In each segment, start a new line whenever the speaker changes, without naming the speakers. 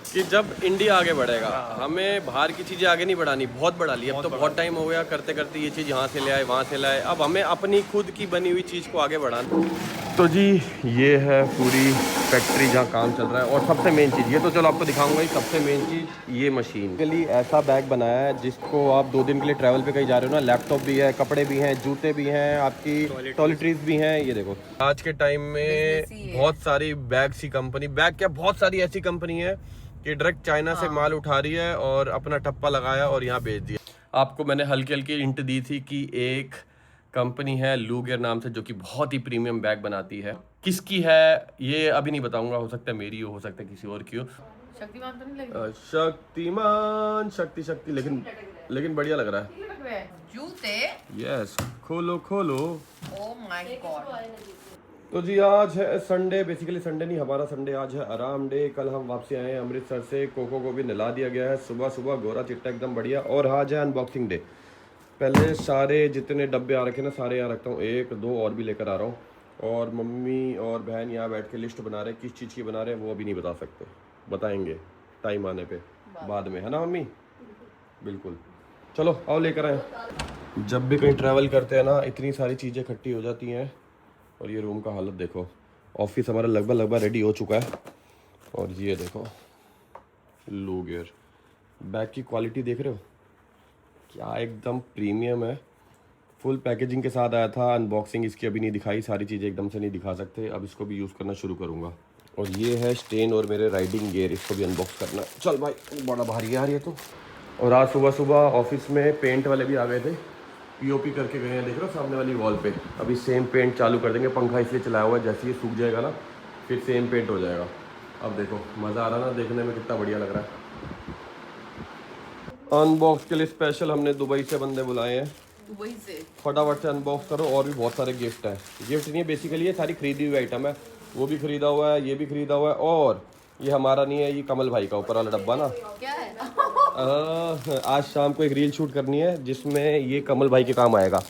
कि जब इंडिया आगे बढ़ेगा हमें बाहर की चीज़ें आगे नहीं बढ़ानी, बहुत बढ़ा ली। अब तो बहुत टाइम हो गया करते करते, ये चीज़ यहाँ से ले आए वहाँ से लाए, अब हमें अपनी खुद की बनी हुई चीज़ को आगे बढ़ाना। तो जी ये है पूरी फैक्ट्री जहाँ काम चल रहा है। और सबसे मेन चीज़ ये तो चलो आपको दिखाऊंगा ही, सबसे मेन चीज़ ये मशीन के लिए ऐसा बैग बनाया है जिसको आप 2 दिन के लिए ट्रैवल पे कहीं जा रहे हो ना, लैपटॉप भी है, कपड़े भी हैं, जूते भी हैं, आपकी टॉयलेटरीज भी हैं। ये देखो आज के टाइम में बहुत सारी बैग सी कंपनी, बैग क्या बहुत सारी ऐसी कंपनी है कि डायरेक्ट चाइना से माल उठा रही है और अपना टप्पा लगाया और यहाँ बेच दिया। आपको मैंने हल्की हल्की हिंट दी थी कि एक कंपनी है लूगेर नाम से जो कि बहुत ही प्रीमियम बैग बनाती है। किसकी है ये अभी नहीं बताऊंगा, हो सकता है मेरी हो सकता है किसी और की हो।
शक्तिमान तो नहीं लग
शक्तिमान शक्ति शक्ति, लेकिन बढ़िया लग रहा है।
जूते।
यस खोलो खोलो।
Oh my God.
तो जी आज है संडे, बेसिकली संडे नहीं हमारा संडे आज है आराम डे। कल हम वापसी आए हैं अमृतसर से, कोको को भी नला दिया गया है सुबह सुबह, गोरा चिट्टा एकदम बढ़िया। और आज है अनबॉक्सिंग डे। पहले सारे जितने डब्बे आ रखे ना सारे यहाँ रखता हूँ, 1 2 और भी लेकर आ रहा हूँ। और मम्मी और बहन यहाँ बैठ के लिस्ट बना रहे हैं, किस चीज़ की बना रहे हैं वो अभी नहीं बता सकते, बताएंगे टाइम आने पे बाद में, है ना मम्मी? बिल्कुल। चलो आओ लेकर आए। जब भी कहीं ट्रैवल करते हैं ना इतनी सारी चीज़ें इकट्ठी हो जाती हैं। और ये रूम का हालत देखो, ऑफिस हमारा लगभग रेडी हो चुका है। और ये देखो लूगेर बैग की क्वालिटी देख रहे हो क्या, एकदम प्रीमियम है। फुल पैकेजिंग के साथ आया था। अनबॉक्सिंग इसकी अभी नहीं दिखाई, सारी चीज़ें एकदम से नहीं दिखा सकते, अब इसको भी यूज़ करना शुरू करूँगा। और ये है स्टेन और मेरे राइडिंग गियर, इसको भी अनबॉक्स करना है। चल भाई बड़ा भारी है यार ये तो। और आज सुबह सुबह ऑफिस में पेंट वाले भी आ गए थे, पीओपी करके गए हैं, देख रहे हो सामने वाली वॉल पे। अभी सेम पेंट चालू कर देंगे, पंखा इसलिए चलाया हुआ है, जैसे ही सूख जाएगा ना फिर सेम पेंट हो जाएगा। अब देखो मज़ा आ रहा ना देखने में, कितना बढ़िया लग रहा है। अनबॉक्स के लिए स्पेशल हमने दुबई से बंदे बुलाए हैं,
दुबई से।
फटाफट से अनबॉक्स करो। और भी बहुत सारे गिफ्ट हैं, गिफ्ट नहीं है बेसिकली ये सारी खरीदी हुई आइटम है। वो भी खरीदा हुआ है, ये भी खरीदा हुआ है। और ये हमारा नहीं है, ये कमल भाई का ऊपर वाला डब्बा ना,
क्या है?
आज शाम को एक रील शूट करनी है जिसमें ये कमल भाई के काम आएगा।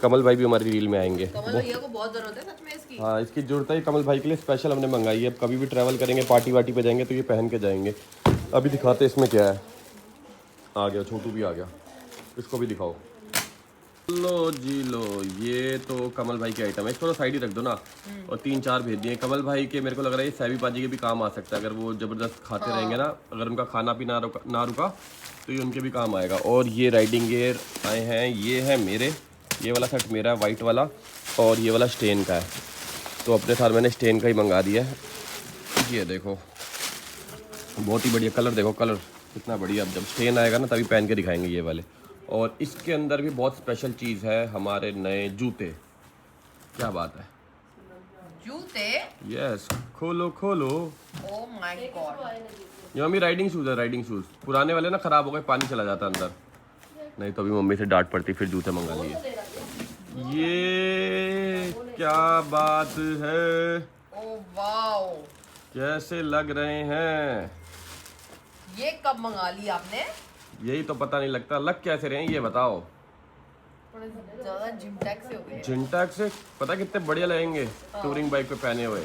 कमल भाई भी हमारी रील में आएंगे।
कमल भैया को बहुत जरूरत है सच में इसकी।
हाँ इसकी जरूरत है, कमल भाई के लिए स्पेशल हमने मंगाई है। अब कभी भी ट्रैवल करेंगे पार्टी वार्टी पे जाएंगे तो ये पहन के जाएंगे। अभी दिखाते इसमें क्या है। आ गया छोटू भी आ गया, इसको भी दिखाओ। लो जी लो, ये तो कमल भाई की आइटम है, इसको तो साइड ही रख दो ना। और 3 4 भेज दिए कमल भाई के। मेरे को लग रहा है ये सैवी पाजी के भी काम आ सकता है, अगर वो ज़बरदस्त खाते रहेंगे ना, अगर उनका खाना पीना ना रुका तो ये उनके भी काम आएगा। और ये राइडिंग गियर आए हैं, ये है मेरे, ये वाला सेट मेरा है वाइट वाला, और ये वाला स्टेन का है। तो अपने साथ मैंने स्टेन का ही मंगा दिया है। ये देखो बहुत ही बढ़िया कलर, देखो कलर कितना बढ़िया। अब जब स्टेन आएगा ना तभी पहन के दिखाएंगे ये वाले। और इसके अंदर भी बहुत स्पेशल चीज़ है, हमारे नए जूते। क्या बात है,
जूते।
यस खोलो खोलो।
Oh my God.
ये मम्मी राइडिंग शूज़ है, राइडिंग शूज़। पुराने वाले ना ख़राब हो गए, पानी चला जाता अंदर, नहीं तो अभी मम्मी से डांट पड़ती, फिर जूते मंगा लिए। ये क्या बात है,
ओ वाओ,
कैसे लग रहे हैं?
ये कब मंगा ली आपने?
यही तो पता नहीं लगता, लग कैसे रहे हैं ये बताओ।
ज्यादा जिम टैग से हो गए।
जिंटैक से पता कितने बढ़िया लगेंगे टूरिंग बाइक पे पहने हुए।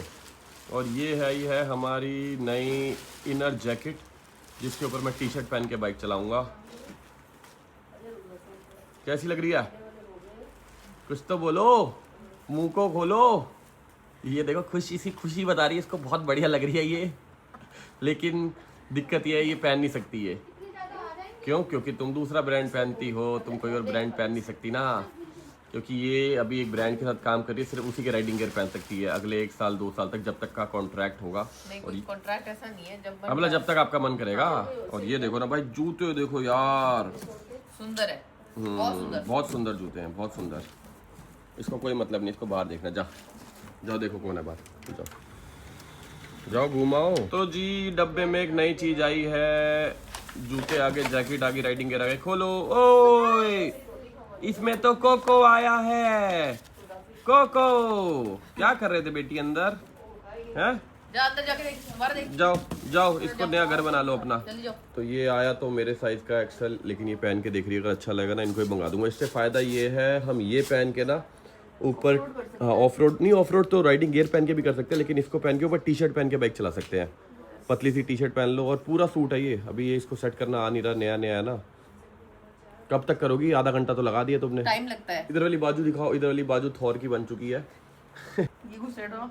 और ये है हमारी नई इनर जैकेट, जिसके ऊपर मैं टी शर्ट पहन के बाइक चलाऊंगा। कैसी लग रही है, कुछ तो बोलो, मुंह को खोलो। ये देखो खुशी सी खुशी बता रही है, इसको बहुत बढ़िया लग रही है ये। लेकिन दिक्कत ये है ये पहन नहीं सकती है। क्यों? क्योंकि तुम दूसरा ब्रांड पहनती हो, तुम कोई और ब्रांड पहन नहीं सकती ना। क्योंकि ये अभी एक ब्रांड के साथ काम कर रही है, सिर्फ उसी के राइडिंग गियर पहन सकती है अगले 1 साल 2 साल तक, जब तक का कॉन्ट्रैक्ट होगा।
नहीं कोई कॉन्ट्रैक्ट ऐसा नहीं है,
जब तक आपका मन करेगा। और ये देखो ना भाई जूते देखो यार,
सुंदर है, बहुत सुंदर,
बहुत सुंदर जूते हैं, बहुत सुंदर। इसको कोई मतलब नहीं, इसको बाहर देखना, जाओ देखो कौन है बाहर, जाओ घुमाओ। तो जी डब्बे में एक नई चीज आई है, जूते आगे, जैकेट आगे, राइडिंग गियर आगे। खोलो, ओए इसमें तो कोको आया है। कोको क्या कर रहे थे बेटी अंदर हैं?
जा अंदर जाके देख, बाहर देख।
जाओ इसको नया घर बना लो अपना।
जल्दी जाओ।
तो ये आया तो मेरे साइज का एक्सेल, लेकिन ये पहन के देख रही है, अगर अच्छा लगेगा ना इनको ही मंगा दूंगा। इससे फायदा ये है हम ये पहन के ना ऊपर, हाँ ऑफ रोड नहीं, ऑफ रोड तो राइडिंग गियर पहन के भी कर सकते हैं, लेकिन इसको पहन के ऊपर टी शर्ट पहन के बाइक चला सकते हैं। पतली सी टी शर्ट पहन लो और पूरा सूट है ये। अभी ये इसको सेट करना आ नहीं रहा, नया नया है ना। कब तक करोगी? आधा घंटा तो लगा दिया तुमने।
टाइम लगता है।
इधर वाली बाजू दिखाओ, इधर वाली बाजू थॉर की बन चुकी है।
ये कुछ सेट हो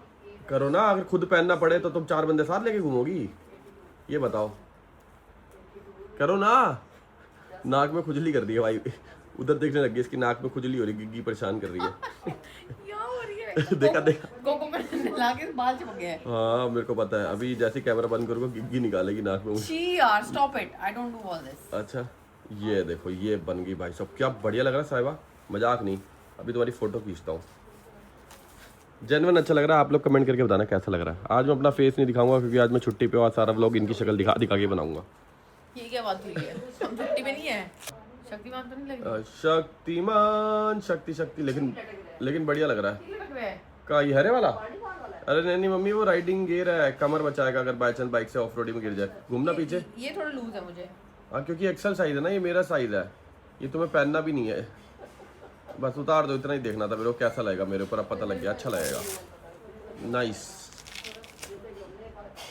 करो ना, अगर खुद पहनना पड़े तो तुम 4 बंदे साथ लेके घूमोगी? ये बताओ, करो ना। नाक में खुजली कर दी है भाई, उधर देखने लग गई, इसकी नाक में खुजली हो रही, गिग्गी परेशान कर रही है।
क्या हो रही है?
देखा देखा।
कोको में नहला के बाल चिपक गए हैं।
हाँ मेरे को पता है, अभी जैसे कैमरा बंद करूँगा गिग्गी निकालेगी नाक में।
शी यार stop it, I don't do all this.
अच्छा ये देखो, ये बन गई भाई साहब, क्या बढ़िया लग रहा है साहिबा, मजाक नहीं। अभी तुम्हारी फोटो खींचता हूँ। जेन्युइन अच्छा लग रहा है, आप लोग कमेंट करके बताना कैसा लग रहा है। आज मैं अपना फेस नहीं दिखाऊंगा क्योंकि आज मैं छुट्टी पे हूँ, आज सारा व्लॉग इनकी शक्ल दिखा दिखा के बनाऊंगा।
ये क्या बात हुई है? हम छुट्टी पे नहीं है। शक्तिमान तो नहीं लग रही?
शक्तिमान शक्ति शक्ति, लेकिन बढ़िया लग रहा है।
लग रहा है।
का ये हरे वाला? अरे नहीं नहीं मम्मी, वो राइडिंग गियर है, कमर बचाएगा अगर बाई चांस बाइक से ऑफ रोडिंग में गिर जाए। घूमना पीछे।
ये थोड़ा लूज है मुझे।
हाँ क्योंकि एक्सेल साइज है ना, ये मेरा साइज है, ये तुम्हें पहनना भी नहीं है। बस उतार दो, इतना ही देखना था मेरे को कैसा लगेगा मेरे ऊपर। अब पता लग गया, अच्छा लगेगा, नाइस।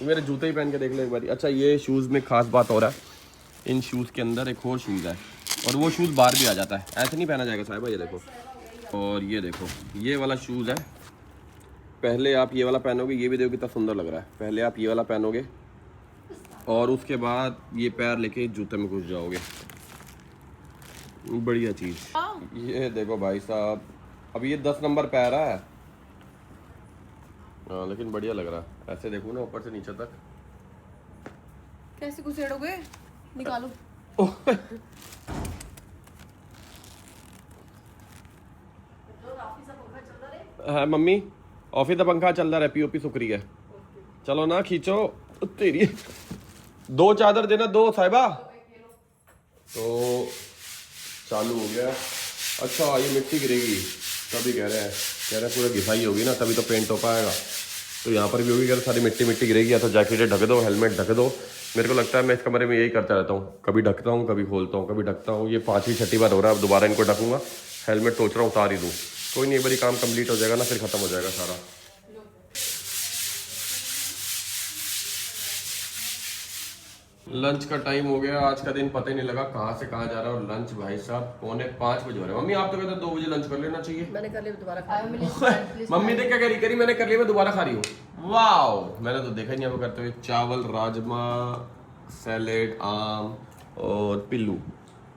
मेरे जूते ही पहन के देख लो एक बार। अच्छा ये शूज़ में खास बात हो रहा है, इन शूज़ के अंदर एक और शूज़ है और वो शूज़ बाहर भी आ जाता है, ऐसे नहीं पहना जाएगा साहिबा। ये देखो, और ये देखो, ये वाला शूज़ है। पहले आप ये वाला पहनोगे, ये भी देखो कितना सुंदर लग रहा है। पहले आप ये वाला पहनोगे और उसके बाद ये पैर लेके जूते में घुस जाओगे। बढ़िया चीज़। ये देखो भाई साहब, अब ये 10 नंबर पैर है। हाँ लेकिन बढ़िया लग रहा है, ऐसे देखो ना ऊपर से नीचे तक।
कैसे घुसेड़ोगे? निकालो।
हाँ मम्मी, ऑफिस का पंखा चल रहा है, पीओपी सुख रही है। चलो ना खींचो। तेरी 2 चादर देना, 2 साहिबा। तो चालू हो गया। अच्छा ये मिट्टी गिरेगी तभी कह रहे हैं पूरा घिसाई होगी ना तभी तो पेंट हो पाएगा। तो यहाँ पर भी होगी, अगर सारी मिट्टी मिट्टी गिरेगी या तो जैकेटें ढक दो, हेलमेट ढक दो। मेरे को लगता है मैं इस कमरे में यही करता रहता हूँ, कभी ढकता हूँ कभी खोलता हूँ, कभी ढकता हूँ। ये 5वीं 6ठी बार हो रहा है, अब दोबारा इनको ढकूंगा। हेलमेट सोच रहा हूँ उतार ही दूँ, कोई नहीं, एक बारी काम कंप्लीट हो जाएगा ना फिर खत्म हो जाएगा सारा। लंच का टाइम हो गया, आज का दिन पता ही नहीं लगा कहाँ से कहाँ जा रहा है। और लंच भाई साहब 4:45 बजे हो रहे हैं। मम्मी आप तो कहते 2 बजे लंच कर लेना चाहिए।
मैंने कर लिया, दोबारा खा।
मम्मी ने क्या करी मैंने कर लिया, मैं दोबारा खा रही हूँ। वाओ, मैंने तो देखा ही नहीं आपको करते हुए। चावल, राजमा, सैलेड, आम और पिल्लू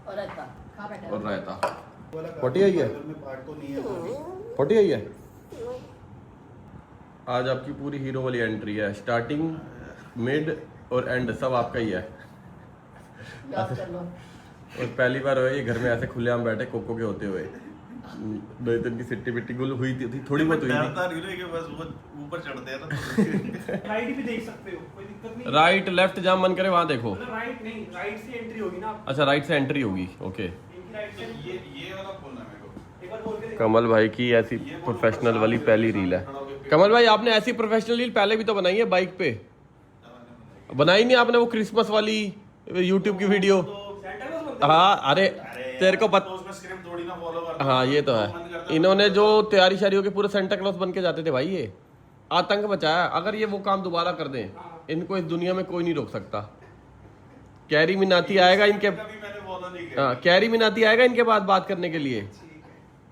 और रायता खा बैठा।
और रायता। फोटी आई है, फोटी आई है। आज आपकी पूरी हीरो वाली एंट्री है, स्टार्टिंग मिड और एंड सब आपका ही है।
याद कर लो।
और पहली बार हुआ ये घर में ऐसे खुलेआम बैठे कोको के होते हुए। 2 दिन की सिट्टी बिट्टी गुल हुई थी, थोड़ी बहुत हुई थी।
बस वो ऊपर चढ़ते हैं ना।
राइट भी देख सकते हो, कोई दिक्कत नहीं।
राइट लेफ्ट जहाँ मन करे वहाँ देखो।
राइट नहीं, राइट से एंट्री होगी ना आपकी।
अच्छा राइट से एंट्री होगी, ओके।
इनकी राइट से
ये वाला खोलना है मेरे को।
एक बार बोल के देखो।
कमल भाई की ऐसी प्रोफेशनल वाली पहली रील है। कमल भाई आपने ऐसी प्रोफेशनल रील पहले भी तो बनाई है बाइक पे, बनाई नहीं आपने? वो क्रिसमस वाली यूट्यूब की वीडियो।
सेंटर में बनते
हाँ अरे तेरे को
तो उसमें स्क्रिप्ट थोड़ी ना फॉलो करता।
हाँ ये तो है। इन्होंने जो तैयारी शारी होके पूरे सेंटा क्लॉज बन के जाते थे भाई, ये आतंक बचाया। अगर ये वो काम दोबारा कर दें, इनको इस दुनिया में कोई नहीं रोक सकता। कैरी मिनाती आएगा इनके,
कभी मैंने फॉलो नहीं किया।
हाँ कैरी मिनाती आएगा इनके बाद बात करने के लिए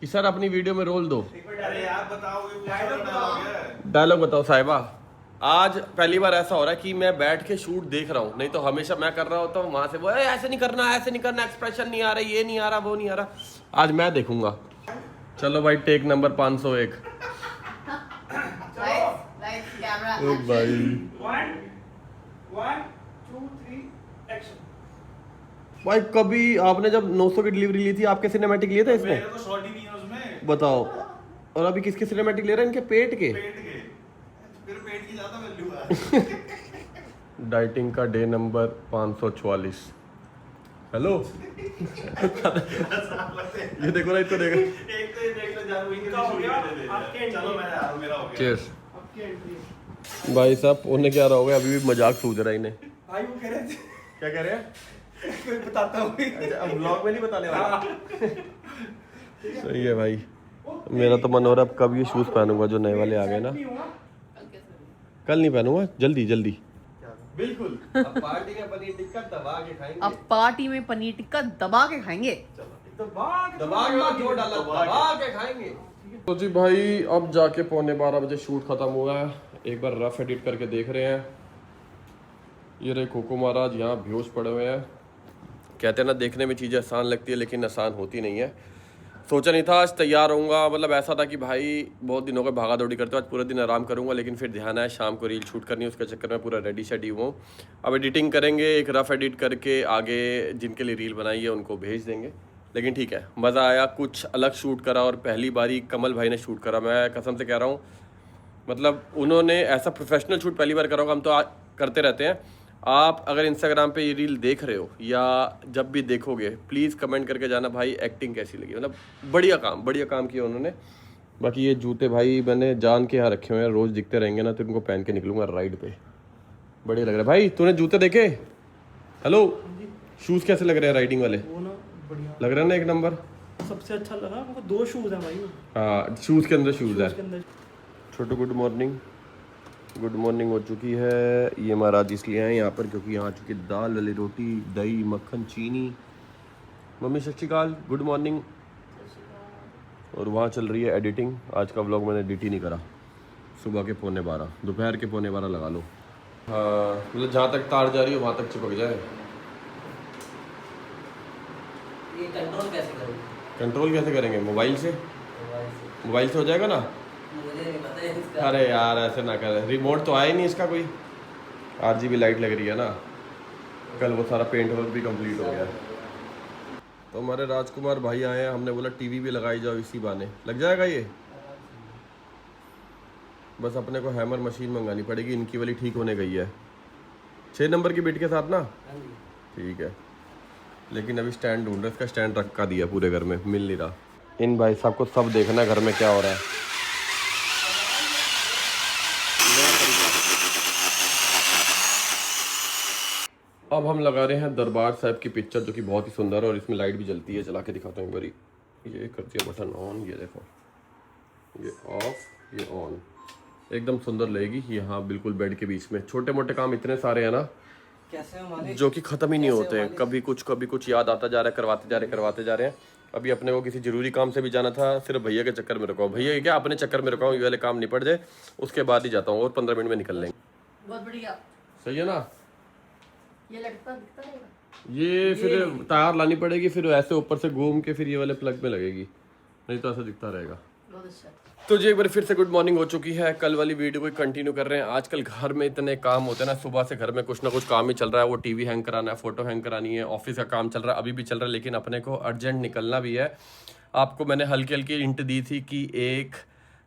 कि सर अपनी वीडियो में रोल दो।
अरे यार बताओगे कुछ डायलॉग है।
डायलॉग बताओ साहिबा। आज पहली बार ऐसा हो रहा है कि मैं बैठ के शूट देख रहा हूँ, नहीं तो हमेशा मैं कर रहा होता हूँ वहां से वो ऐसे नहीं करना, ऐसे नहीं करना, एक्सप्रेशन नहीं आ रहा, ये नहीं आ रहा, वो नहीं आ रहा। आज मैं देखूंगा। चलो भाई टेक नंबर 501।
लाइट्स कैमरा
भाई
1 1 2 3 एक्शन।
भाई कभी आपने जब 900 की डिलीवरी ली थी आपके सिनेमैटिक लिए थे इसमें?
मेरे तो शॉट ही नहीं है उसमें।
बताओ। और अभी किसके सिनेमैटिक ले रहे हैं? इनके पेट के।
पेट के, फिर पेट की ज्यादा वैल्यू है।
डाइटिंग का डे नंबर 544। हेलो। ये देखो ना, इसको देखो।
एक तो ये देख लो जान, वही
इनका हो गया,
के
आपके
चलो मैं आ रहा हूं, मेरा हो गया।
चीयर्स।
आपकी एंट्री।
भाई साहब उन्हें क्या रहा होगा, अभी भी मजाक सूझ रहा है इन्हें।
भाई वो कह रहे थे,
क्या कह रहे हैं?
कोई बताता हूँ।
अच्छा अब व्लॉग में नहीं बताने वाला। सही है भाई। मेरा तो मन हो रहा है अब कब ये शूज पहनूंगा जो नए वाले आ गए ना।
नहीं हुआ।
कल नहीं पहनूंगा, जल्दी जल्दी। बिल्कुल। अब पार्टी में पनीर टिक्का दबा के खाएंगे।
अब पार्टी में पनीर टिक्का दबा के खाएंगे।
दबा के जो डाला दबा के खाएंगे। तो जी भाई अब जाके 11:15 शूट खत्म हुआ है। एक बार रफ एडिट करके देख रहे हैं। ये रहे कोको महाराज यहाँ बेहोश पड़े हुए हैं। कहते हैं ना देखने में चीज़ें आसान लगती है लेकिन आसान होती नहीं है। सोचा नहीं था आज तैयार होऊंगा, मतलब ऐसा था कि भाई बहुत दिनों के भागा दौड़ी करते हो, आज पूरा दिन आराम करूंगा, लेकिन फिर ध्यान आया शाम को रील शूट करनी है, उसके चक्कर में पूरा रेडी शेडी हूँ। अब एडिटिंग करेंगे, एक रफ एडिट करके आगे जिनके लिए रील बनाई है उनको भेज देंगे। लेकिन ठीक है, मज़ा आया, कुछ अलग शूट करा और पहली बारी कमल भाई ने शूट करा। मैं कसम से कह रहा हूँ, मतलब उन्होंने ऐसा प्रोफेशनल शूट पहली बार करा होगा। हम तो करते रहते हैं। आप अगर इंस्टाग्राम पे ये रील देख रहे हो या जब भी देखोगे प्लीज़ कमेंट करके जाना भाई एक्टिंग कैसी लगी। मतलब बढ़िया काम किया उन्होंने। बाकी ये जूते भाई मैंने जान के यहाँ रखे हुए हैं, रोज़ दिखते रहेंगे ना तो इनको पहन के निकलूंगा राइड पे। बढ़िया लग रहा है भाई। तूने जूते देखे? हेलो, शूज़ कैसे लग रहे हैं राइडिंग वाले?
वो ना बढ़िया
लग रहा है ना एक नंबर।
सबसे अच्छा लगा हमको 2 शूज हैं भाई।
हाँ, शूज़ के अंदर शूज़ है।
उसके अंदर
छोटू गुड मॉर्निंग हो चुकी है। ये महाराज इसलिए हैं यहाँ पर क्योंकि यहाँ आ चुकी दाल वाली रोटी, दही, मक्खन, चीनी। मम्मी सत श्री अकाल, गुड मॉर्निंग। और वहाँ चल रही है एडिटिंग। आज का व्लॉग मैंने एडिट ही नहीं करा। सुबह के 11:15, दोपहर के 11:15 लगा लो। हाँ, मतलब जहाँ तक तार जा रही है वहाँ तक चिपक जाए।
ये कंट्रोल कैसे करोगे?
कंट्रोल कैसे करेंगे? मोबाइल से हो जाएगा ना।
मुझे नहीं पता है इसका।
अरे यार ऐसे ना कर, रिमोट तो आया ही नहीं इसका कोई। RGB लाइट लग रही है ना। कल वो सारा पेंट वर्क भी कंप्लीट हो गया। तो हमारे राजकुमार भाई आए हैं, हमने बोला टीवी भी लगाई जाओ, इसी बहाने लग जाएगा ये। बस अपने को हैमर मशीन मंगानी पड़ेगी, इनकी वाली ठीक होने गई है 6 नंबर की बिट के साथ ना। ठीक है, लेकिन अभी स्टैंड ढूंढ रहे, इसका स्टैंड रखा दिया पूरे घर में, मिल नहीं रहा। इन भाई साहब को सब देखना घर में क्या हो रहा है। अब हम लगा रहे हैं दरबार साहब की पिक्चर, जो कि बहुत ही सुंदर है और इसमें लाइट भी जलती है। चला के दिखाता हूँ एक बारी। ये कर दिया बटन ऑन, ये देखो, ये ऑफ, ये ऑन, एकदम सुंदर लगेगी। यहाँ बिल्कुल बेड के बीच में। छोटे मोटे काम इतने सारे हैं ना
कैसे हमारे
जो कि ख़त्म ही नहीं होते। कभी कुछ याद आता जा रहा है, करवाते जा रहे हैं। अभी अपने को किसी ज़रूरी काम से भी जाना था, सिर्फ भैया के चक्कर में रुका हूँ। भैया क्या अपने चक्कर में रुका हूँ, ये वाले काम निपट जाए उसके बाद ही जाता हूँ, और 15 मिनट में निकल लेंगे।
बहुत बढ़िया।
सही है ना।
ये लगता दिखता रहेगा।
ये फिर तार लानी पड़ेगी, फिर ऐसे ऊपर से घूम के फिर ये वाले प्लग में लगेगी, नहीं तो ऐसा दिखता रहेगा।
बहुत अच्छा।
तो जी एक बार फिर से गुड मॉर्निंग हो चुकी है। कल वाली वीडियो को कंटिन्यू कर रहे हैं। आजकल घर में इतने काम होते हैं ना, सुबह से घर में कुछ ना कुछ काम ही चल रहा है। वो टीवी हैंग कराना है, फोटो हैंग करानी है, ऑफिस का काम चल रहा है, अभी भी चल रहा है, लेकिन अपने को अर्जेंट निकलना भी है। आपको मैंने हल्की हल्की हिंट दी थी कि एक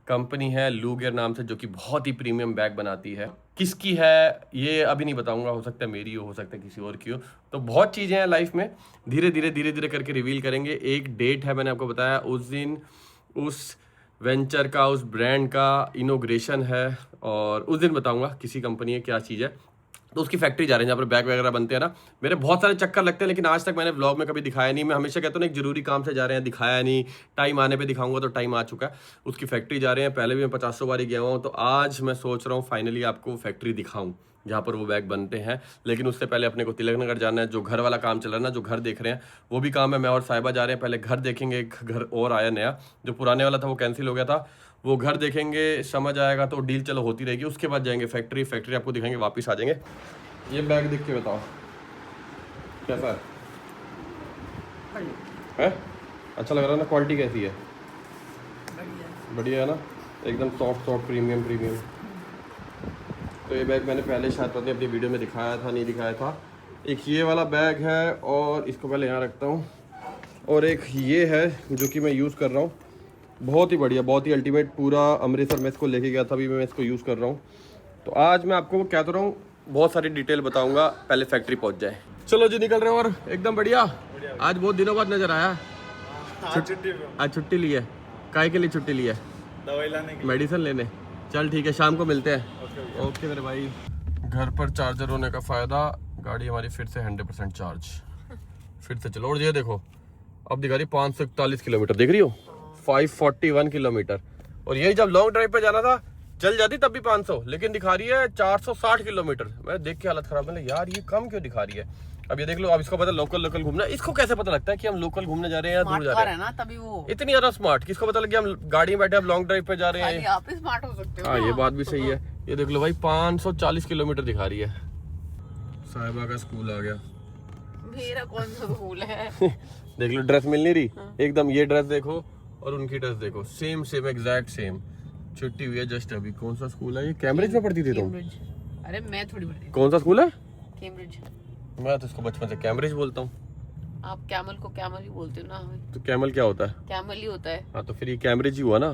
कंपनी है लूगेर नाम से, जो कि बहुत ही प्रीमियम बैग बनाती है। किसकी है ये अभी नहीं बताऊंगा, हो सकता है मेरी हो सकता है किसी और की हो। तो बहुत चीज़ें हैं लाइफ में, धीरे धीरे करके रिवील करेंगे। एक डेट है, मैंने आपको बताया, उस दिन उस वेंचर का, उस ब्रांड का इनोग्रेशन है, और उस दिन बताऊंगा किसी कंपनी है क्या चीज़ है। तो उसकी फैक्ट्री जा रहे हैं जहाँ पर बैग वगैरह बनते हैं ना। मेरे बहुत सारे चक्कर लगते हैं, लेकिन आज तक मैंने व्लॉग में कभी दिखाया नहीं। मैं हमेशा कहता हूँ एक जरूरी काम से जा रहे हैं, दिखाया नहीं। टाइम आने पे दिखाऊंगा, तो टाइम आ चुका है। उसकी फैक्ट्री जा रहे हैं, पहले भी मैं 50 बार गया हूँ। तो आज मैं सोच रहा हूँ फाइनली आपको फैक्ट्री दिखाऊँ जहाँ पर वो बैग बनते हैं। लेकिन उससे पहले अपने को तिलक नगर जाना है। जो घर वाला काम चल रहा है ना, जो घर देख रहे हैं, वो भी काम है। मैं और साहिबा जा रहे हैं, पहले घर देखेंगे। एक घर और आया नया, जो पुराने वाला था वो कैंसिल हो गया था, वो घर देखेंगे, समझ आएगा तो डील चलो होती रहेगी। उसके बाद जाएंगे फैक्ट्री आपको दिखाएंगे, वापस आ जाएंगे। ये बैग देख के बताओ कैसा है? अच्छा लग रहा है ना? क्वालिटी कैसी है? बढ़िया है ना, एकदम सॉफ्ट प्रीमियम। तो ये बैग मैंने पहले शायद पता नहीं अपनी वीडियो में दिखाया था, नहीं दिखाया था। एक ये वाला बैग है, और इसको पहले यहाँ रखता हूँ, और एक ये है जो कि मैं यूज़ कर रहा हूँ। बहुत ही बढ़िया, बहुत ही अल्टीमेट। पूरा अमृतसर में इसको लेके गया था, अभी मैं इसको यूज़ कर रहा हूँ। तो आज मैं आपको कहता रहा हूँ, बहुत सारी डिटेल बताऊंगा, पहले फैक्ट्री पहुंच जाए। चलो जी निकल रहे हैं, और एकदम बढ़िया। आज बहुत दिनों बाद नजर आया। आज छुट्टी ली है। काय के लिए छुट्टी ली है?
दवाई लाने की,
मेडिसिन लेने। चल ठीक है, शाम को मिलते हैं। ओके मेरे भाई। घर पर चार्जर होने का फायदा, गाड़ी हमारी फिर से 100% चार्ज, फिर से चलो। और ये देखो अब दिखा रही 541 किलोमीटर, देख रही हो, 541 किलोमीटर। और यही जब लॉन्ग ड्राइव पे जाना था चल जाती तब भी 500, लेकिन दिखा रही है 460 किलोमीटर। मैं देख के हालत खराब है, यार ये कम क्यों दिखा रही है। अब ये देख लो, अब इसको पता लोकल घूमना, इसको कैसे पता लगता है कि हम लोकल घूमने जा रहे हैं या दूर जा रहे हैं
ना, तभी वो
इतनी ज्यादा स्मार्ट। किसको पता लग गया हम गाड़ी में बैठे अब लॉन्ग ड्राइव पे जा रहे हैं।
आप ही स्मार्ट हो सकते हो।
हाँ ये बात भी सही है। ये देख लो भाई 540 किलोमीटर दिखा रही है। साहिबा का स्कूल आ गया।
मेरा कौन सा स्कूल है।
देख लो ड्रेस मिल नहीं रही एकदम। ये ड्रेस देखो और उनकी ड्रेस देखो, सेम सेम एग्जैक्ट सेम। छुट्टी हुई है जस्ट अभी। कौन सा स्कूल है ये? कैम्ब्रिज में पढ़ती थी तुम?
अरे मैं थोड़ी बड़ी।
कौन सा स्कूल है?
कैम्ब्रिज।
मैं तो इसको बचपन से कैम्ब्रिज बोलता हूँ।
आप कैमल को कैमल ही बोलते हो ना।
तो कैमल क्या होता है?
कैमल ही होता है।
हाँ तो फिर ये कैम्ब्रिज ही हुआ ना।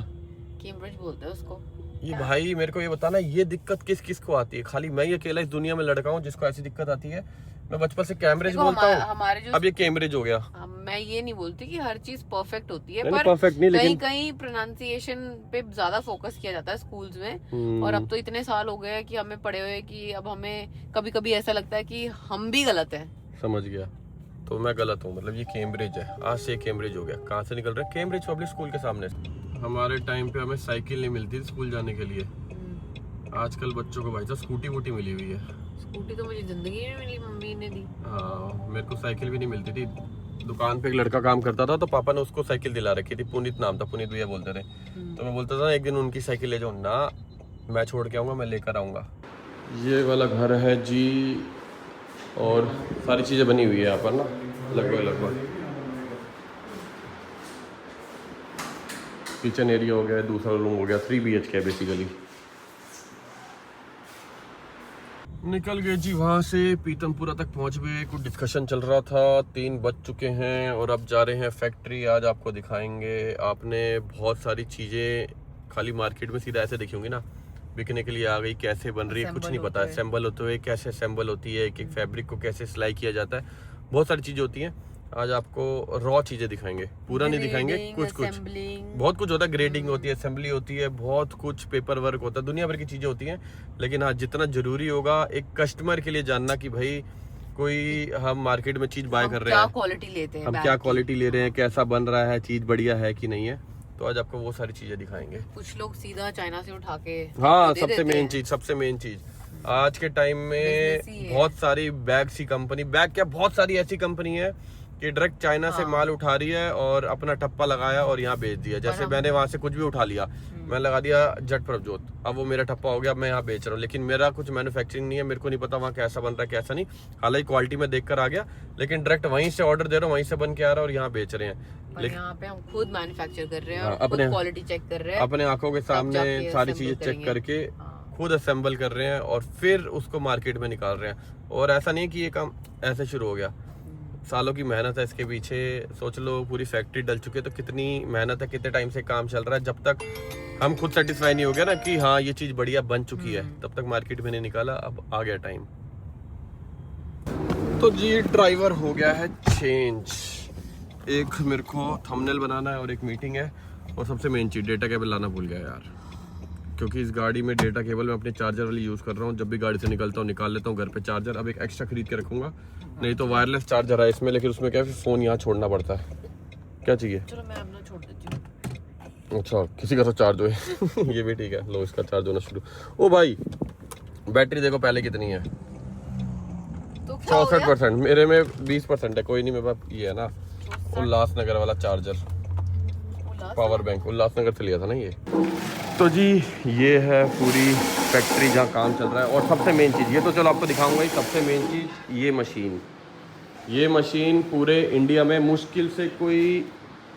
कैम्ब्रिज बोलते हैं उसको।
ये भाई मेरे को ये बताना, ये दिक्कत किस किस को आती है? खाली मैं ही अकेला इस दुनिया में लड़का हूँ जिसको ऐसी दिक्कत आती है? मैं बचपन से कैम्ब्रिज बोलता हूँ,
हमारे जो
अब ये कैम्ब्रिज हो गया।
मैं ये नहीं बोलती कि हर चीज परफेक्ट होती है,
नहीं,
पर
perfect नहीं,
कहीं
लेकिन
कहीं प्रोनाउंसिएशन पे ज्यादा फोकस किया जाता है स्कूल्स में। और अब तो इतने साल हो गए हैं कि हमें पढ़े हुए कि अब हमें कभी कभी ऐसा लगता है कि हम भी गलत हैं।
समझ गया। तो मैं गलत हूँ, मतलब ये कैम्ब्रिज है। आज से कैम्ब्रिज हो गया। कहाँ से निकल रहा है? कैम्ब्रिज पब्लिक स्कूल के सामने। हमारे टाइम पे हमें साइकिल नहीं मिलती थी स्कूल जाने के लिए। आजकल बच्चों को भाई साहब स्कूटी वूटी मिली हुई है।
स्कूटी तो मुझे जिंदगी में मिली, मम्मी ने दी।
हाँ मेरे को साइकिल भी नहीं मिलती थी। दुकान पे एक लड़का काम करता था तो पापा ने उसको साइकिल दिला रखी थी। पुनीत नाम था, पुनीत भैया बोलते थे। तो मैं बोलता था एक दिन उनकी साइकिल ले जाऊँ ना, मैं छोड़ के आऊँगा, मैं लेकर आऊँगा। ये वाला घर है जी, और सारी चीज़ें बनी हुई है यहाँ पर ना, लगभग। किचन एरिया हो गया, दूसरा रूम हो गया, 3 BHK है बेसिकली। निकल गए जी वहाँ से, पीतमपुरा तक पहुँच गए। कुछ डिस्कशन चल रहा था, 3 बज चुके हैं और अब जा रहे हैं फैक्ट्री। आज आपको दिखाएंगे। आपने बहुत सारी चीज़ें खाली मार्केट में सीधा ऐसे देखी होंगी ना, बिकने के लिए आ गई। कैसे बन रही है कुछ नहीं पता है। असेंबल होते हुए कैसे असेंबल होती है, एक फैब्रिक को कैसे सिलाई किया जाता है, बहुत सारी चीज़ें होती हैं। आज आपको रॉ चीज़ें दिखाएंगे, पूरा नहीं दिखाएंगे। कुछ बहुत कुछ होता है। ग्रेडिंग होती है, असेंबली होती है, बहुत कुछ पेपर वर्क होता है, दुनिया भर की चीज़ें होती हैं। लेकिन हाँ जितना ज़रूरी होगा एक कस्टमर के लिए जानना कि भाई कोई हम मार्केट में चीज़ बाय कर रहे हैं,
क्वालिटी लेते हैं,
हम क्या क्वालिटी ले रहे हैं, कैसा बन रहा है, चीज़ बढ़िया है कि नहीं है। तो आज आपको वो सारी चीज़ें दिखाएंगे।
कुछ लोग सीधा चाइना से उठा के
हाँ सबसे मेन चीज़ आज के टाइम में बहुत सारी बैग सी कंपनी, बैग क्या बहुत सारी ऐसी कंपनी है कि डायरेक्ट चाइना से माल उठा रही है और अपना ठप्पा लगाया और यहाँ बेच दिया। जैसे मैंने वहां से कुछ भी उठा लिया, मैं लगा दिया जट प्रभजोत, अब वो मेरा ठप्पा हो गया, मैं यहाँ बेच रहा हूँ। लेकिन मेरा कुछ मैन्युफैक्चरिंग नहीं है, मेरे को नहीं पता वहाँ कैसा बन रहा है कैसा नहीं। हालांकि क्वालिटी में देख कर आ गया, लेकिन डायरेक्ट वहीं से ऑर्डर दे रहा हूँ, वहीं से बन के आ रहा है और यहाँ बेच रहे हैं।
लेकिन यहाँ पे हम खुद मैन्युफैक्चर कर रहे हैं और
अपने
क्वालिटी चेक कर रहे हैं,
अपने आंखों के सामने सारी चीजें चेक करके खुद असेंबल कर रहे हैं और फिर उसको मार्केट में निकाल रहे हैं। और ऐसा नहीं कि ये काम ऐसे शुरू हो गया, सालों की मेहनत है इसके पीछे। सोच लो पूरी फैक्ट्री डल चुकी है तो कितनी मेहनत है, कितने टाइम से काम चल रहा है। जब तक हम खुद सेटिस्फाई नहीं हो गया ना कि हाँ ये चीज बढ़िया बन चुकी है, तब तक मार्केट में नहीं निकाला। अब आ गया टाइम। तो जी ड्राइवर हो गया है चेंज। एक मेरे को थंबनेल बनाना है और एक मीटिंग है, और सबसे मेन चीज डेटा केबल लाना भूल गया यार, क्योंकि इस गाड़ी में डेटा केबल मैं अपने चार्जर वाली यूज़ कर रहा हूँ। जब भी गाड़ी से निकलता हूँ निकाल लेता हूँ घर पे चार्जर। अब एक एक्स्ट्रा खरीद के रखूँगा, नहीं तो वायरलेस चार्जर है इसमें, लेकिन उसमें क्या है फ़ोन यहाँ छोड़ना पड़ता है। क्या चाहिए?
चलो मैं अपना छोड़ देती हूँ।
अच्छा किसी का तो चार्ज हो ये भी ठीक है, लो इसका चार्ज होना शुरू। ओ भाई बैटरी देखो पहले कितनी है,
तो
64%। मेरे में 20% है। कोई नहीं, मेरे पास ये है ना उल्लासनगर वाला चार्जर, पावर बैंक उल्लासनगर से लिया था ना ये। तो जी ये है पूरी फैक्ट्री जहाँ काम चल रहा है। और सबसे मेन चीज़ ये तो चलो आपको दिखाऊंगा ही, सबसे मेन चीज़ ये मशीन पूरे इंडिया में मुश्किल से कोई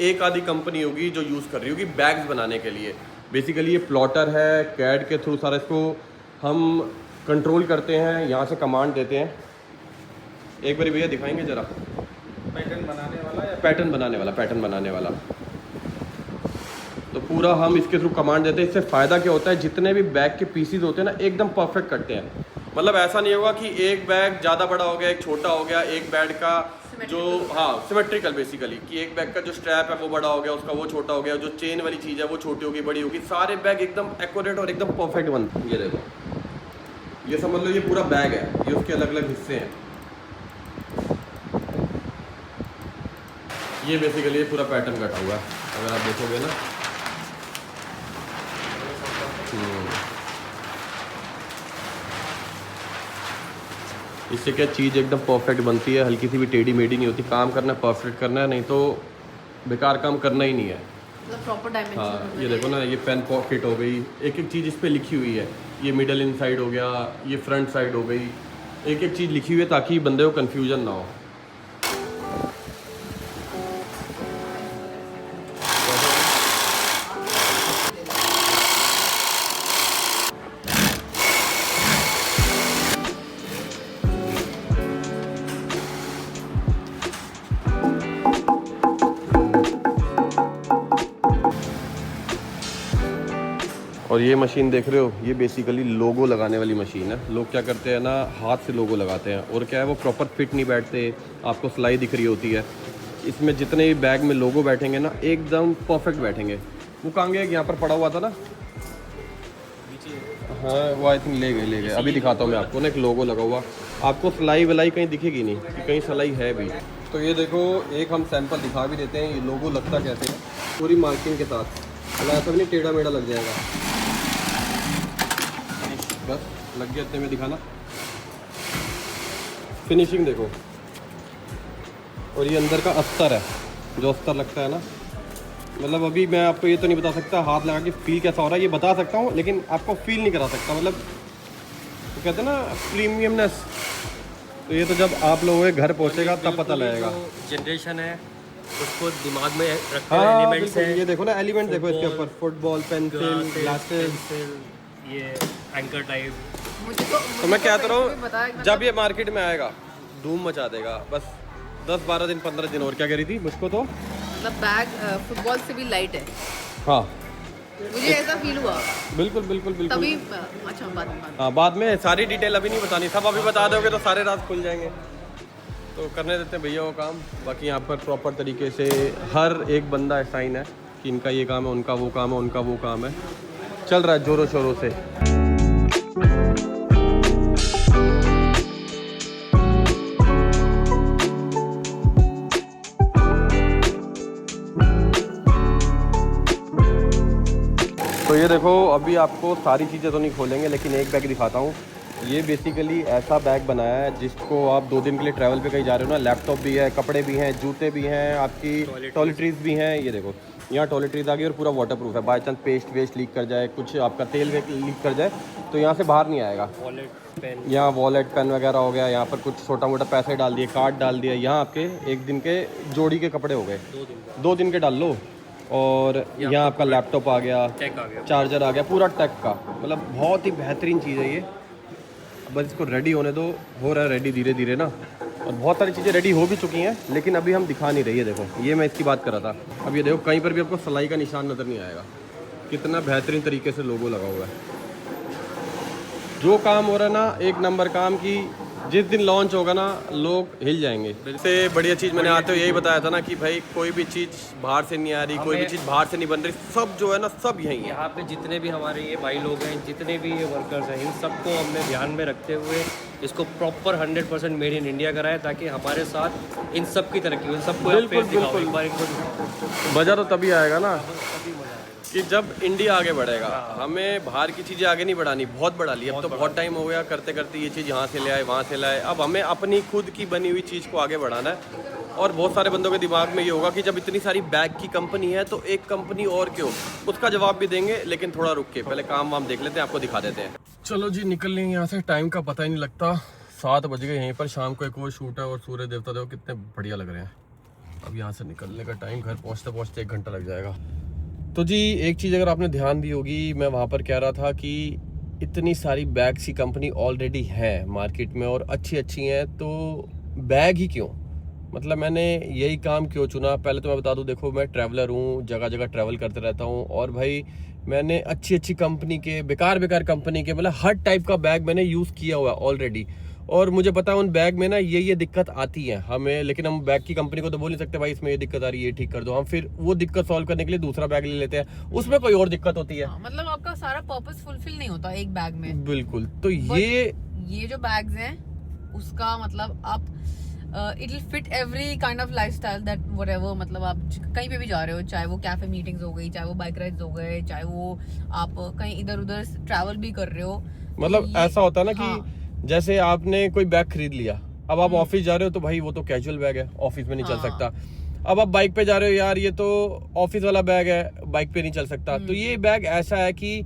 एक आधी कंपनी होगी जो यूज़ कर रही होगी बैग्स बनाने के लिए। बेसिकली ये प्लॉटर है, कैड के थ्रू सारा इसको हम कंट्रोल करते हैं, यहाँ से कमांड देते हैं। एक बार भैया दिखाएंगे ज़रा, पैटर्न बनाने वाला तो पूरा हम इसके थ्रू कमांड देते हैं। इससे फ़ायदा क्या होता है, जितने भी बैग के पीसीज होते हैं ना एकदम परफेक्ट कटते हैं। मतलब ऐसा नहीं होगा कि एक बैग ज़्यादा बड़ा हो गया, एक छोटा हो गया, एक बैग का जो सिमेट्रिकल बेसिकली कि एक बैग का जो स्ट्रैप है वो बड़ा हो गया, उसका वो छोटा हो गया, जो चेन वाली चीज़ है वो छोटी होगी बड़ी होगी। सारे बैग एकदम एक्यूरेट और एकदम परफेक्ट बनते हैं। ये देखो, ये समझ लो ये पूरा बैग है, ये उसके अलग अलग हिस्से हैं। ये बेसिकली ये पूरा पैटर्न कटा हुआ है, अगर आप देखोगे ना। इससे क्या चीज़ एकदम परफेक्ट बनती है, हल्की सी भी टेढ़ी मेढ़ी नहीं होती। काम करना है परफेक्ट करना है, नहीं तो बेकार काम करना ही नहीं है।
मतलब प्रॉपर डायमेंशन।
हाँ ये देखो ना, ये पेन पॉकेट हो गई, एक एक चीज़ इस पर लिखी हुई है। ये मिडल इन साइड हो गया, ये फ्रंट साइड हो गई, एक एक चीज़ लिखी हुई है ताकि बंदे को कन्फ्यूजन ना हो। और ये मशीन देख रहे हो, ये बेसिकली लोगो लगाने वाली मशीन है। लोग क्या करते हैं ना, हाथ से लोगो लगाते हैं, और क्या है वो प्रॉपर फिट नहीं बैठते। आपको सिलाई दिख रही होती है, इसमें जितने भी बैग में लोगो बैठेंगे ना एकदम परफेक्ट बैठेंगे। वो कहाँ गया, यहाँ पर पड़ा हुआ था ना, हाँ वो आई थिंक ले गए। अभी दिखाता हूँ मैं आपको ना, एक लोगो लगा हुआ। आपको सिलाई विलाई कहीं दिखेगी नहीं कि कहीं सिलाई है भी। तो ये देखो, एक हम सैंपल दिखा भी देते हैं, ये लोगो लगता कैसे है पूरी मार्किंग के साथ। मतलब ऐसा भी नहीं टेढ़ा मेढ़ा लग जाएगा, बस लग गया। इतने में दिखाना, फिनिशिंग देखो। और ये अंदर का अस्तर है, जो अस्तर लगता है ना, मतलब अभी मैं आपको ये तो नहीं बता सकता हाथ लगा के फील कैसा हो रहा है, ये बता सकता हूँ लेकिन आपको फील नहीं करा सकता। मतलब तो कहते हैं ना प्रीमियमनेस, तो ये तो जब आप लोगों के घर पहुँचेगा तब पता लगेगा।
जनरेशन है उसको दिमाग में रखते
हाँ
एलिमेंट्स
बिल्कुल,
हैं।
ये देखो ना एलिमेंट देखो इसके ऊपर, फुटबॉल, पेंसिल, ग्लासेस।
ये एंकर टाइप।
मुझे
तो मैं कहता रहा
कोई बताया कि
हूँ, जब ये मार्केट में आएगा धूम मचा देगा। बस 10-12 दिन 15 दिन और क्या कह रही थी मुझको तो,
मतलब बैग फुटबॉल से भी लाइट है,
हाँ
मुझे ऐसा फील हुआ
बिल्कुल बिल्कुल बिल्कुल।
तभी। अच्छा बात
हाँ बाद में सारी डिटेल अभी नहीं बतानी, सब अभी बता दोगे तो सारे राज खुल जाएंगे। तो करने देते हैं भैया वो काम। बाकी यहाँ पर प्रॉपर तरीके से हर एक बंदा साइन है कि इनका ये काम है, उनका वो काम है, उनका वो काम है। चल रहा है जोरों शोरों से। तो ये देखो, अभी आपको सारी चीज़ें तो नहीं खोलेंगे लेकिन एक बैग दिखाता हूँ। ये बेसिकली ऐसा बैग बनाया है जिसको आप 2 दिन के लिए ट्रैवल पे कहीं जा रहे हो ना, लैपटॉप भी है, कपड़े भी हैं, जूते भी हैं, आपकी टॉयलेटरीज भी हैं। ये देखो यहाँ टॉयलेटरीज आ गई और पूरा वाटरप्रूफ है। By chance paste waste leak कर जाए, कुछ आपका तेल लीक कर जाए तो यहाँ से बाहर नहीं आएगा।
वॉलेट, पेन,
यहाँ वॉलेट, पेन वगैरह हो गया, यहाँ पर कुछ छोटा मोटा पैसे डाल दिए, कार्ड डाल दिया। यहाँ आपके 1 दिन के जोड़ी के कपड़े हो गए, 2 दिन के डाल लो। और यहाँ आपका लैपटॉप आ गया,
चेक आ गया,
चार्जर आ गया, पूरा टेक का। मतलब बहुत ही बेहतरीन चीज़ है ये। बस इसको रेडी होने दो, हो रहा है रेडी धीरे धीरे ना। और बहुत सारी चीज़ें रेडी हो भी चुकी हैं लेकिन अभी हम दिखा नहीं रही है। देखो ये मैं इसकी बात कर रहा था। अब ये देखो कहीं पर भी आपको सिलाई का निशान नज़र नहीं आएगा, कितना बेहतरीन तरीके से लोगो लगा हुआ है। जो काम हो रहा है ना, एक नंबर काम की। जिस दिन लॉन्च होगा ना, लोग हिल जाएंगे। सबसे बढ़िया चीज़ मैंने आते हुए यही बताया था ना कि भाई कोई भी चीज़ बाहर से नहीं आ रही, कोई भी चीज़ बाहर से नहीं बन रही, सब जो है ना सब यहीं है।
यहाँ पे जितने भी हमारे ये भाई लोग हैं, जितने भी ये वर्कर्स हैं, इन सबको हमने ध्यान में रखते हुए इसको प्रॉपर 100% मेड इन इंडिया कराया ताकि हमारे साथ इन सब की तरक्की हो। सबको आप
बिल्कुल,
फेस दिखाओ,
बिल्कुल।
एक बार इनको
मज़ा तो तभी आएगा ना कि जब इंडिया आगे बढ़ेगा। हमें बाहर की चीज़ें आगे नहीं बढ़ानी, बहुत बढ़ा ली। अब तो बहुत टाइम हो गया करते करते, ये चीज़ यहाँ से ले आए, वहाँ से लाए। अब हमें अपनी खुद की बनी हुई चीज़ को आगे बढ़ाना है। और बहुत सारे बंदों के दिमाग में ये होगा कि जब इतनी सारी बैग की कंपनी है तो एक कंपनी और क्यों, उसका जवाब भी देंगे लेकिन थोड़ा रुक के पहले काम वाम देख लेते हैं, आपको दिखा देते हैं। चलो जी निकल लेंगे यहाँ से, टाइम का पता ही नहीं लगता। 7 बज गए। यहीं पर शाम को एक और शूट है और सूर्य देवता देखो कितने बढ़िया लग रहे हैं। अब यहाँ से निकलने का टाइम, घर पहुँचते पहुँचते 1 घंटा लग जाएगा। तो जी एक चीज़ अगर आपने ध्यान दी होगी, मैं वहाँ पर कह रहा था कि इतनी सारी बैग्स की कंपनी ऑलरेडी है मार्केट में और अच्छी अच्छी हैं, तो बैग ही क्यों, मतलब मैंने यही काम क्यों चुना। पहले तो मैं बता दूं, देखो मैं ट्रैवलर हूँ, जगह जगह ट्रैवल करते रहता हूँ और भाई मैंने अच्छी अच्छी कंपनी के, बेकार कंपनी के, मतलब हर टाइप का बैग मैंने यूज़ किया हुआ है ऑलरेडी। और मुझे पता है उन बैग में ना ये दिक्कत आती है हमें, लेकिन हम बैग की कंपनी को तो बोल नहीं सकते भाई इसमें ये दिक्कत आ रही है, ये ठीक कर दो। हम फिर वो दिक्कत सॉल्व करने के लिए दूसरा बैग ले लेते हैं, उसमें कोई और दिक्कत होती है।
मतलब आपका सारा पर्पस फुलफिल नहीं होता एक बैग में।
बिल्कुल। तो ये
जो बैग्स हैं उसका मतलब आप it will fit every kind of lifestyle that whatever, मतलब आप कहीं पे भी जा रहे हो, चाहे वो कैफे मीटिंग्स हो गई, चाहे वो बाइक राइड्स हो गए, चाहे वो आप कहीं इधर उधर ट्रैवल भी कर रहे हो,
मतलब ऐसा होता है ना कि
हाँ।
जैसे आपने कोई बैग खरीद लिया, अब आप ऑफिस जा रहे हो तो भाई वो तो कैजुअल बैग है, ऑफिस में नहीं चल सकता। अब आप बाइक पे जा रहे हो, यार ये तो ऑफिस वाला बैग है, बाइक पे नहीं चल सकता। तो ये बैग ऐसा है कि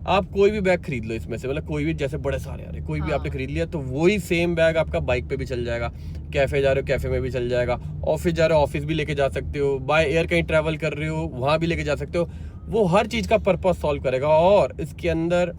आप कोई भी बैग खरीद लो इसमें से, मतलब कोई भी, जैसे बड़े सारे आ रहे, कोई भी आपने खरीद लिया तो वही सेम बैग आपका बाइक पे भी चल जाएगा, कैफे जा रहे हो कैफे में भी चल जाएगा, ऑफिस जा रहे हो ऑफिस भी लेके जा सकते हो, बाय एयर कहीं ट्रैवल कर रहे हो वहाँ भी लेके जा सकते हो। वो हर चीज़ का पर्पस सॉल्व करेगा। और इसके अंदर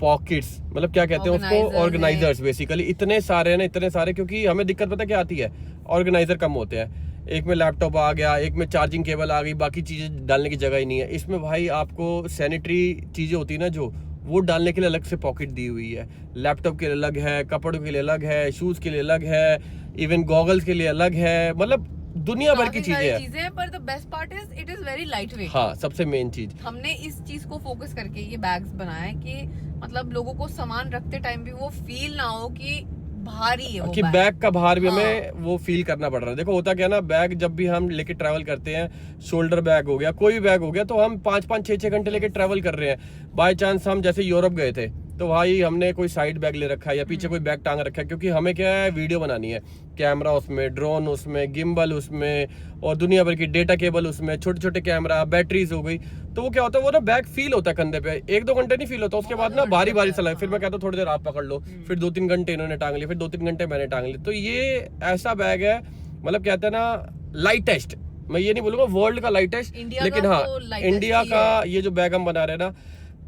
पॉकेट्स, मतलब क्या कहते हैं उसको, ऑर्गेनाइजर्स बेसिकली इतने सारे हैं ना, इतने सारे, क्योंकि हमें दिक्कत पता क्या आती है, ऑर्गेनाइजर कम होते हैं। एक में लैपटॉप आ गया, एक में चार्जिंग केबल आ गई, बाकी चीज़ें डालने की जगह ही नहीं है। इसमें भाई आपको सैनिटरी चीज़ें होती है ना जो, वो डालने के लिए अलग से पॉकेट दी हुई है, लैपटॉप के लिए अलग है, कपड़ों के लिए अलग है, शूज़ के लिए अलग है, इवन गॉगल्स के लिए अलग है, मतलब दुनिया भर की चीजें हैं।
पर the best part is it is very light weight.
हाँ, सबसे मेन चीज
हमने इस चीज को फोकस करके ये बैग्स बनाया है कि मतलब लोगों को सामान रखते टाइम भी वो फील ना हो कि भारी है वो
कि बैग का भार भी हमें वो फील करना पड़ रहा है। देखो होता क्या ना, बैग जब भी हम लेके ट्रैवल करते हैं, शोल्डर बैग हो गया, कोई भी बैग हो गया, तो हम 5-5, 6-6 घंटे लेके ट्रैवल कर रहे हैं। बाय चांस हम जैसे यूरोप गए थे तो भाई हमने कोई साइड बैग ले रखा है या पीछे कोई बैग टांग रखा है, क्योंकि हमें क्या है, वीडियो बनानी है, कैमरा उसमें, ड्रोन उसमें, गिम्बल उसमें, और दुनिया भर की डेटा केबल उसमें, छोटे छोटे कैमरा, बैटरीज हो गई। तो वो क्या होता है, वो ना बैग फील होता है कंधे पे, 1-2 घंटे नहीं फील होता, उसके बाद ना भारी भारी सा लगे। फिर मैं कहता हूँ थोड़ी देर आप पकड़ लो, फिर 2-3 घंटे इन्होंने टांग लिया, फिर 2-3 घंटे मैंने टांग लिया। तो ये ऐसा बैग है, मतलब कहते हैं ना लाइटेस्ट, मैं ये नहीं बोलूंगा वर्ल्ड का लाइटेस्ट, लेकिन हाँ इंडिया का ये जो बैग हम बना रहे हैं ना,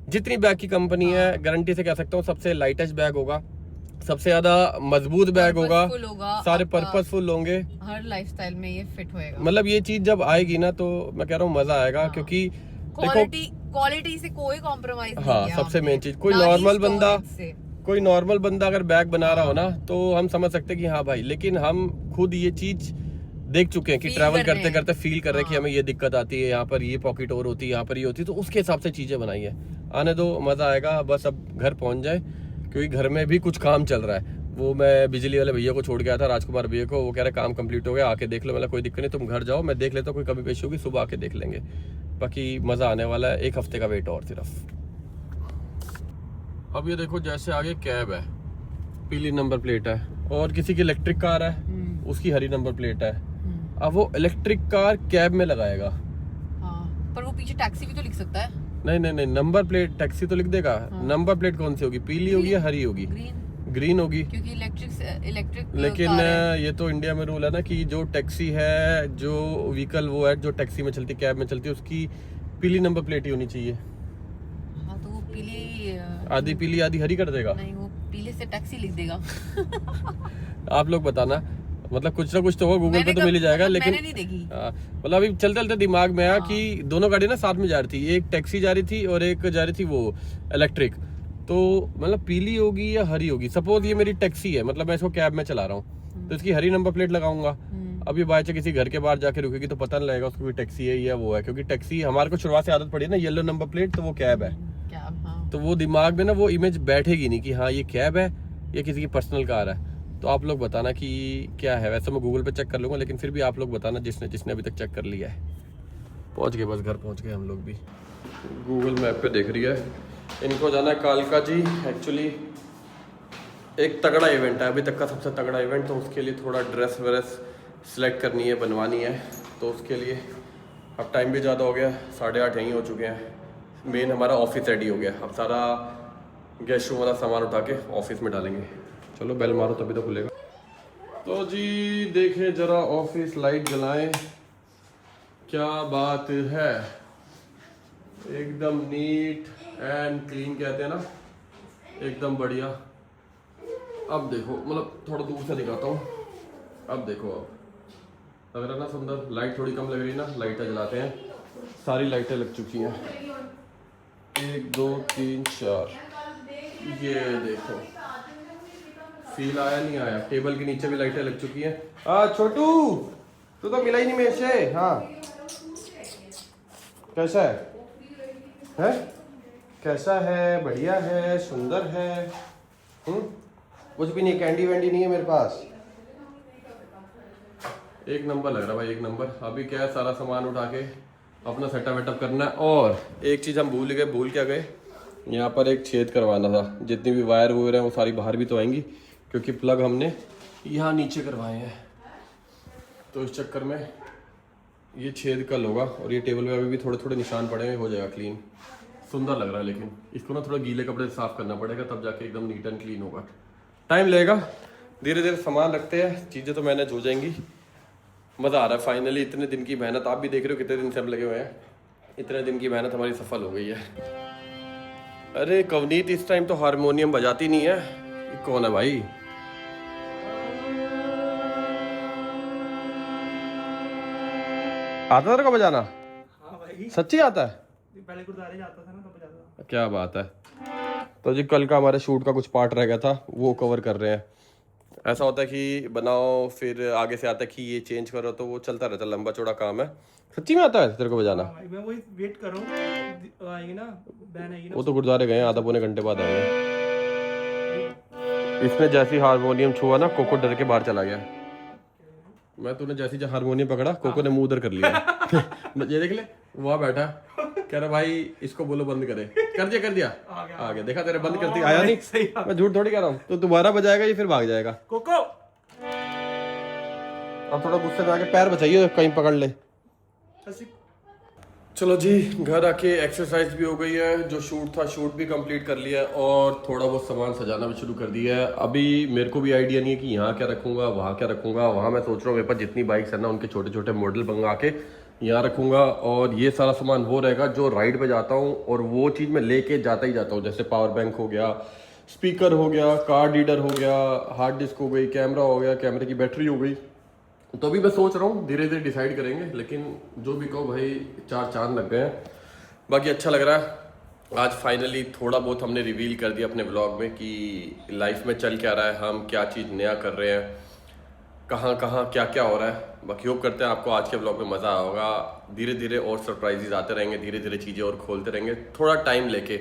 जितनी बैग की कंपनी है, गारंटी से कह सकता हूँ सबसे लाइटेस्ट बैग होगा, सबसे ज्यादा मजबूत बैग होगा, सारे पर्पसफुल होंगे,
हर लाइफस्टाइल में ये फिट होएगा।
मतलब ये चीज जब आएगी ना तो मैं कह रहा हूँ मजा आएगा, क्योंकि
क्वालिटी से कोई कॉम्प्रोमाइज नहीं
हाँ, सबसे मेन चीज, कोई नॉर्मल बंदा अगर बैग बना रहा हो ना तो हम समझ सकते हैं कि हाँ भाई, लेकिन हम खुद ये चीज देख चुके हैं कि ट्रैवल करते करते फील कर रहे हैं कि हमें ये दिक्कत आती है, यहाँ पर ये पॉकेट और होती है, यहाँ पर ये होती है, तो उसके हिसाब से चीजें बनाई है। आने दो, मजा आएगा, बस अब घर पहुंच जाए, क्योंकि घर में भी कुछ काम चल रहा है। वो मैं बिजली वाले भैया को छोड़ गया था, राजकुमार भैया को, वो कह रहे काम कंप्लीट हो गया, आके देख लो। मतलब कोई दिक्कत नहीं, तुम घर जाओ, मैं देख लेता हूँ, कोई कमी पेशी होगी सुबह आके देख लेंगे। बाकी मजा आने वाला है, 1 हफ्ते का वेट और सिर्फ। अब ये देखो, जैसे आगे कैब है, पीली नंबर प्लेट है, और किसी की इलेक्ट्रिक कार है, उसकी हरी नंबर प्लेट है। अब वो इलेक्ट्रिक कार कैब में लगाएगा,
पर वो पीछे टैक्सी भी तो लिख सकता है।
नहीं, नंबर प्लेट टैक्सी तो लिख देगा। नंबर प्लेट कौन सी होगी, पीली होगी या हरी होगी? ग्रीन होगी, क्योंकि इलेक्ट्रिक। लेकिन ये तो इंडिया में रूल है ना कि जो टैक्सी है, जो व्हीकल वो है, जो टैक्सी में चलती, कैब में चलती है, उसकी पीली नंबर प्लेट ही होनी चाहिए।
हाँ, तो वो पीली,
आधी पीली आधी हरी कर देगा।
नहीं, वो पीले से टैक्सी लिख देगा।
आप लोग बताना, मतलब कुछ ना कुछ तो होगा, गूगल पे तो मिल ही जाएगा। लेकिन
मैंने नहीं देखी।
मतलब अभी चलते चलते दिमाग में आया कि दोनों गाड़ी ना साथ में जा रही थी, एक टैक्सी जा रही थी और एक जा रही थी वो इलेक्ट्रिक। तो मतलब पीली होगी या हरी होगी? सपोज ये मेरी टैक्सी है, मतलब मैं इसको कैब में चला रहा हूँ, तो इसकी हरी नंबर प्लेट लगाऊंगा। अब ये बाय चांस किसी घर के बाहर जाके रुकेगी तो पता नहीं लगेगा उसको भी टैक्सी है या वो है, क्योंकि टैक्सी हमारे को शुरुआत से आदत पड़ी है ना, येलो नंबर प्लेट, तो वो कैब है। तो वो दिमाग में ना वो इमेज बैठेगी नहीं कि हाँ ये कैब है, ये किसी की पर्सनल कार है। तो आप लोग बताना कि क्या है। वैसे मैं गूगल पे चेक कर लूँगा, लेकिन फिर भी आप लोग बताना जिसने अभी तक चेक कर लिया है। पहुँच गए, बस घर पहुँच गए हम लोग भी। गूगल मैप पे देख रही है, इनको जाना है कालका जी। एक्चुअली एक तगड़ा इवेंट है, अभी तक का सबसे तगड़ा इवेंट, तो उसके लिए थोड़ा ड्रेस व्रेस सिलेक्ट करनी है, बनवानी है। तो उसके लिए अब टाइम भी ज़्यादा हो गया, 8:30 यहीं हो चुके हैं। मेन हमारा ऑफिस रेडी हो गया, अब सारा गेस्ट रूम वाला सामान उठा के ऑफिस में डालेंगे। चलो बेल मारो तभी तो खुलेगा। तो जी देखें जरा, ऑफिस लाइट जलाएं, क्या बात है, एकदम नीट एंड क्लीन कहते हैं ना, एकदम बढ़िया। अब देखो, मतलब थोड़ा दूर से दिखाता हूँ, अब देखो, अब लग रहा ना सुंदर। लाइट थोड़ी कम लग रही ना, लाइटें जलाते हैं, सारी लाइटें लग चुकी हैं, 1 2 3 4। ये देखो, फील आया नहीं आया? टेबल के नीचे भी लाइटें लग चुकी हैं। छोटू तू तो मिला ही नहीं मेरे से। हाँ, कैसा है? कैसा है? बढ़िया है, सुंदर है। कुछ भी नहीं, कैंडी वैंडी नहीं है मेरे पास। एक नंबर लग रहा भाई, एक नंबर। अभी क्या है, सारा सामान उठा के अपना सेटअप वेटअप करना है। और एक चीज़ हम भूल क्या गए, यहाँ पर एक छेद करवाना था। जितनी भी वायर वूयर है वो सारी बाहर भी तो आएंगी, क्योंकि प्लग हमने यहाँ नीचे करवाए हैं, तो इस चक्कर में ये छेद कल होगा। और ये टेबल पे अभी भी थोड़े थोड़े निशान पड़े हैं, हो जाएगा क्लीन। सुंदर लग रहा है, लेकिन इसको ना थोड़ा गीले कपड़े से साफ करना पड़ेगा, तब जाके एकदम नीट एंड क्लीन होगा। टाइम लगेगा, धीरे धीरे सामान रखते हैं, चीज़ें तो मैनेज हो जाएंगी। मज़ा आ रहा है फाइनली, इतने दिन की मेहनत, आप भी देख रहे हो कितने दिन से हम लगे हुए हैं, इतने दिन की मेहनत हमारी सफल हो गई है। अरे कवनीत इस टाइम तो हारमोनियम बजाती नहीं है, ये कौन है भाई? आता तेरे को बजाना?
हाँ भाई,
सच्ची आता है?
पहले गुरुद्वारे जाता था ना तब जाता था।
क्या बात है। तो जी कल का हमारे शूट का कुछ पार्ट रह गया था, वो कवर कर रहे हैं। ऐसा होता है कि बनाओ, फिर आगे से आता है कि ये चेंज करो, तो वो चलता रहता है, लंबा चौड़ा काम है। सच्ची में आता है तेरे को बजाना?
हाँ भाई, मैं वही वेट कर रहा हूँ, आएगी ना बहन आएगी ना।
वो तो गुरुद्वारे गए हैं, आधा पौने घंटे बाद आएंगे। इसने जैसी हारमोनियम छुआ ना, कोको डर के बाहर चला गया। मैं तूने जैसी हारमोनियम पकड़ा, कोको ने मुंह उधर कर लिया। ये देख ले, वहाँ बैठा कह रहा भाई इसको बोलो बंद करे। कर दिया आ गया। देखा तेरे बंद करती आया नहीं,
सही
मैं झूठ थोड़ी कह रहा हूँ। तो दोबारा बजाएगा ये, फिर भाग जाएगा।
कोको
अब थोड़ा गुस्से में आके पैर बचाइए, कहीं पकड़ ले। चलो जी, घर आके एक्सरसाइज भी हो गई है, जो शूट था शूट भी कंप्लीट कर लिया है, और थोड़ा बहुत सामान सजाना भी शुरू कर दिया है। अभी मेरे को भी आइडिया नहीं है कि यहाँ क्या रखूँगा, वहाँ क्या रखूँगा। वहाँ मैं सोच रहा हूँ मेरे पास जितनी बाइक्स है ना, उनके छोटे छोटे मॉडल मंगा के यहाँ रखूँगा, और ये सारा सामान वो रहेगा जो राइड पे जाता हूँ, और वो चीज़ मैं लेके जाता ही जाता हूँ। जैसे पावर बैंक हो गया, स्पीकर हो गया, कार्ड रीडर हो गया, हार्ड डिस्क हो गई, कैमरा हो गया, कैमरे की बैटरी हो गई। तो अभी मैं सोच रहा हूँ, धीरे धीरे डिसाइड करेंगे, लेकिन जो भी कहो भाई 4 चांद लग गए हैं। बाकी अच्छा लग रहा है। आज फाइनली थोड़ा बहुत हमने रिवील कर दिया अपने व्लॉग में कि लाइफ में चल क्या रहा है, हम क्या चीज़ नया कर रहे हैं, कहाँ कहाँ क्या क्या हो रहा है। बाकी होप करते हैं आपको आज के व्लॉग में मज़ा आया होगा। धीरे धीरे और सरप्राइजेज आते रहेंगे, धीरे धीरे चीज़ें और खोलते रहेंगे, थोड़ा टाइम लेके।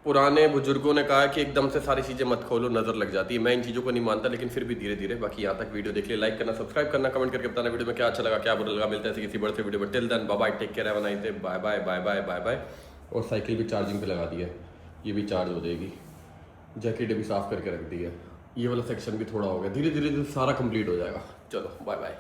पुराने बुजुर्गों ने कहा कि एकदम से सारी चीज़ें मत खोलो, नज़र लग जाती है। मैं इन चीज़ों को नहीं मानता, लेकिन फिर भी धीरे धीरे। बाकी यहाँ तक वीडियो देख लिया, लाइक करना, सब्सक्राइब करना, कमेंट करके बताना वीडियो में क्या अच्छा लगा, क्या बुरा लगा। मिलते हैं ऐसे किसी बड़े से वीडियो में। Till then bye bye, take care, have a nice day, bye bye bye bye bye bye. और साइकिल भी चार्जिंग पे लगा दी है, ये भी चार्ज हो जाएगी। जैकेट भी साफ़ करके रख दी है, ये वाला सेक्शन भी थोड़ा हो गया। धीरे धीरे सारा कंप्लीट हो जाएगा। चलो बाय बाय।